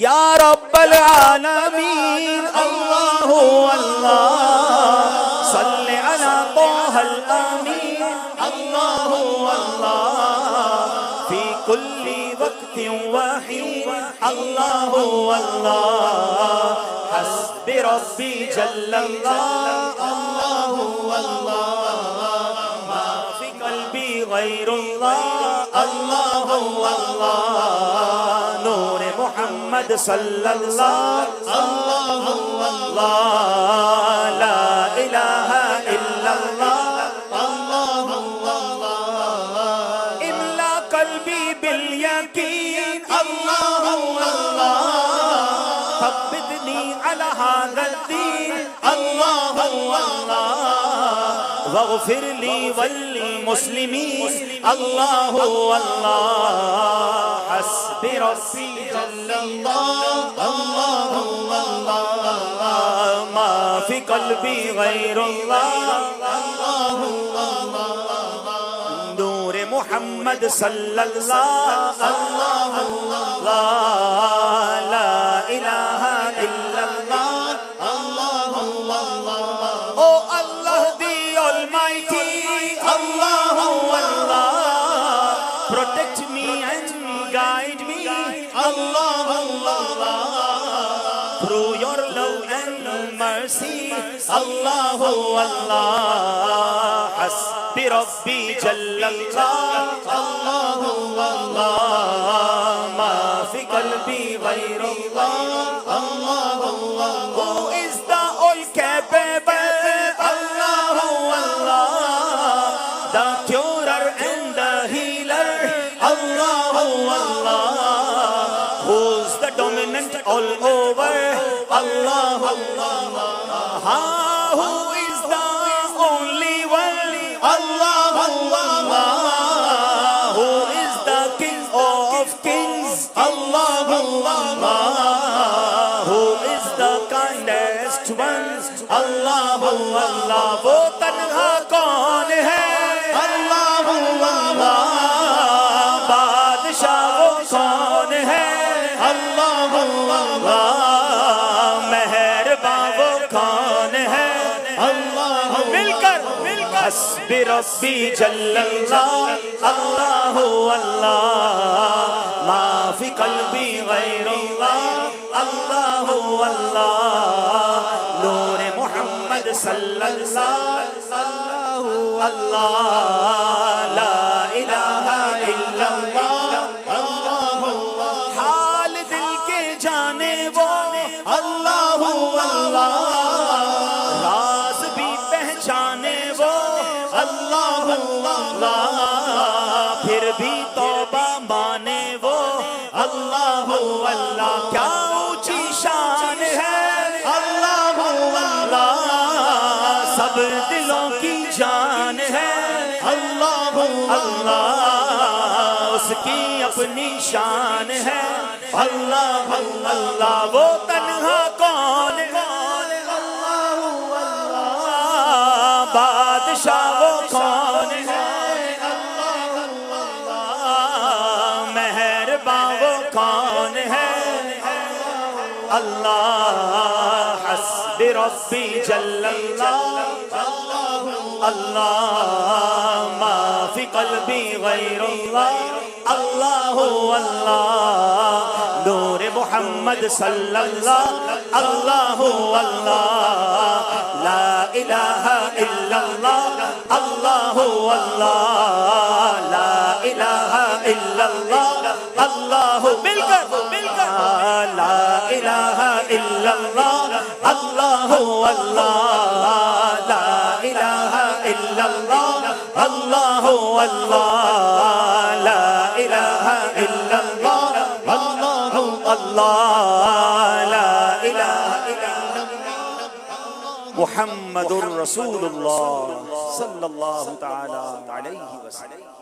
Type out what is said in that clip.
या रब्बल आलमीन अल्लाहु अल्लाह सल्ले अला तोहल अमीन अल्लाहु अल्लाह फी कुल्ली वक्तिन वहीन अल्लाहु अल्लाह हस्बी रब्बी जल्लल्लाह अल्लाहु अल्लाह मा फी क़ल्बी गैरुल्लाह अल्लाहु अल्लाह नूरे मोहम्मद सल्लल्लाहु अल्लाहु अल्लाह ला इलाहा इल्लल्लाह अल्लाहु अल्लाह इमला क़ल्बी बिल यकीन अल्लाहु अल्लाह थब्बितनी अला हाज़ा दीन अल्लाहु अल्लाह वग़फ़िर ली वल मुस्लिमीन अल्लाहु अल्लाह हस्बी रब्बी जल्लल्लाह अल्लाहु अल्लाह मा फी क़ल्बी गैरुल्लाह अल्लाहु अल्लाह नूरे मोहम्मद सल्लल्लाहु अल्लाहु अल्लाह ला इलाहा इल्लल्लाह अल्लाहु अल्लाह ओ अल्लाह दी ऑलमाइटी अल्लाहु अल्लाह protect me and guide me Allah Allah through your love and mercy Allah Allah hasbi rabbi jallallah Allah Allah ma fi qalbi ghayrullah Allah Allah who is the all capable Allah Allah the curer and the healer Allah Allah who's the dominant all over Allah Allah who is the only one Allah Allah who is the king of kings Allah Allah who is the kindest one Allah Allah wo tanha kaun hai Allah Allah बादशाह वो कौन है अल्लाह अल्लाह मेहरबान वो कौन है अल्लाह मिलकर हस्बी रब्बी जल्लल्लाह अल्लाहु अल्लाह मा फी क़ल्बी गैरुल्लाह अल्लाहु अल्लाह नूरे मोहम्मद सल्लल्लाहु अल्लाह ला इलाहा इल्लल्लाह अल्लाहु हाल दिल के जाने वो अल्लाहु अल्लाह राज भी पहचाने वो अल्लाहु अल्लाह फिर भी तौबा माने वो अल्लाहु अल्लाह क्या ऊंची शान है अल्लाहु अल्लाह सब दिलों की जान है अल्लाहु अल्लाह उसकी अपनी शान है अल्लाह अल्लाह वो तन्हा कौन है अल्लाहु अल्लाह बादशाह वो कौन है अल्लाह अल्लाह मेहरबान वो कौन है अल्लाह हस्बी रब्बी जल्लल्लाह अल्लाह मा फी क़ल्बी गैरुल्लाह अल्लाहु अल्लाह नूरे मोहम्मद सल्लल्लाहु अल्लाहु अल्लाह ला इलाहा इल्लल्लाह अल्लाहु अल्लाह ला इलाहा इल्लल्लाह अल्लाहु मिलकर ला इलाहा इल्लल्लाह अल्लाहु अल्लाह ला इलाहा इल्लल्लाह अल्लाहु अल्लाह ला इलाहा इल्लल्लाह अल्लाहु अल्लाह ला इलाहा इल्लल्लाह मुहम्मदुर रसूलुल्लाह सल्लल्लाहु तआला अलैहि वसल्लम।